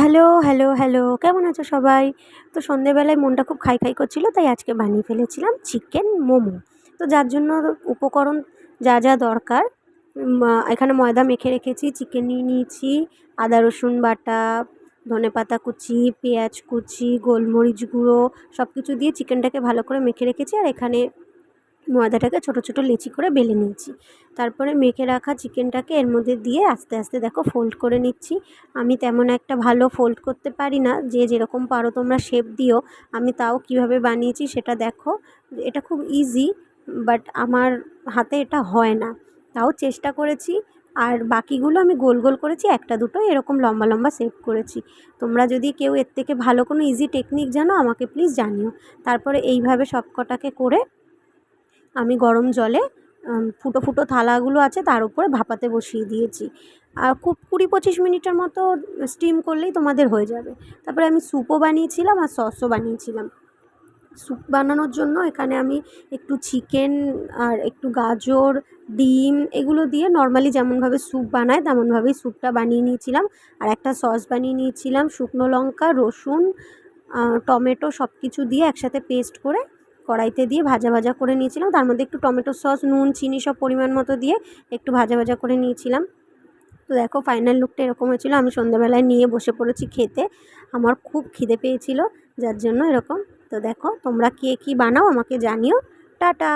Hello, hello, hello. কেমন আছো সবাই? তো সন্ধ্যেবেলায় মনটা খুব খাই, খাই করছিল, তাই আজকে বানিয়ে ফেলেছিলাম চিকেন মোমো। তো যার জন্য উপকরণ যা, যা দরকার এখানে ময়দা মেখে রেখেছি, চিকেন নিয়ে নিয়েছি, আদা রসুন বাটা, ধনেপাতা কুচি, পেঁয়াজ কুচি, গোলমরিচ গুঁড়ো সব কিছু দিয়ে চিকেনটাকে ভালো করে মেখে রেখেছি। আর এখানে ময়দাটাকে ছোটো ছোটো লেচি করে বেলে নিয়েছি। তারপরে মেখে রাখা চিকেনটাকে এর মধ্যে দিয়ে আস্তে আস্তে দেখো ফোল্ড করে নিচ্ছি। আমি তেমন একটা ভালো ফোল্ড করতে পারি না, যে যেরকম পারো তোমরা শেপ দিও। আমি তাও কিভাবে বানিয়েছি সেটা দেখো। এটা খুব ইজি, বাট আমার হাতে এটা হয় না, তাও চেষ্টা করেছি। আর বাকিগুলো আমি গোল গোল করেছি, একটা দুটো এরকম লম্বা লম্বা শেপ করেছি। তোমরা যদি কেউ এর থেকে ভালো কোনো ইজি টেকনিক জানো আমাকে প্লিজ জানিও। তারপরে এইভাবে সব কটাকে করে আমি গরম জলে ফুটো ফুটো থালাগুলো আছে তার উপরে ভাপাতে বসিয়ে দিয়েছি। আর খুব ২০-২৫ মিনিটের মতো স্টিম করলেই তোমাদের হয়ে যাবে। তারপরে আমি স্যুপও বানিয়েছিলাম আর সসও বানিয়েছিলাম। স্যুপ বানানোর জন্য এখানে আমি একটু চিকেন আর একটু গাজর, ডিম এগুলো দিয়ে নর্মালি যেমনভাবে স্যুপ বানায় তেমনভাবেই স্যুপটা বানিয়ে নিয়েছিলাম। আর একটা সস বানিয়ে নিয়েছিলাম, শুকনো লঙ্কা, রসুন, টমেটো সব কিছু দিয়ে একসাথে পেস্ট করে কড়াইতে দিয়ে ভাজা ভাজা করে নিয়েছিলাম। তার মধ্যে একটু টমেটো সস, নুন, চিনি সব পরিমাণ মতো দিয়ে একটু ভাজা ভাজা করে নিয়েছিলাম। তো দেখো ফাইনাল লুকটা এরকম হয়েছিল। আমি সন্ধ্যেবেলায় নিয়ে বসে পড়েছি খেতে। আমার খুব খিদে পেয়েছিল, যার জন্য এরকম। তো দেখো তোমরা কে কী বানাও আমাকে জানিও। টাটা।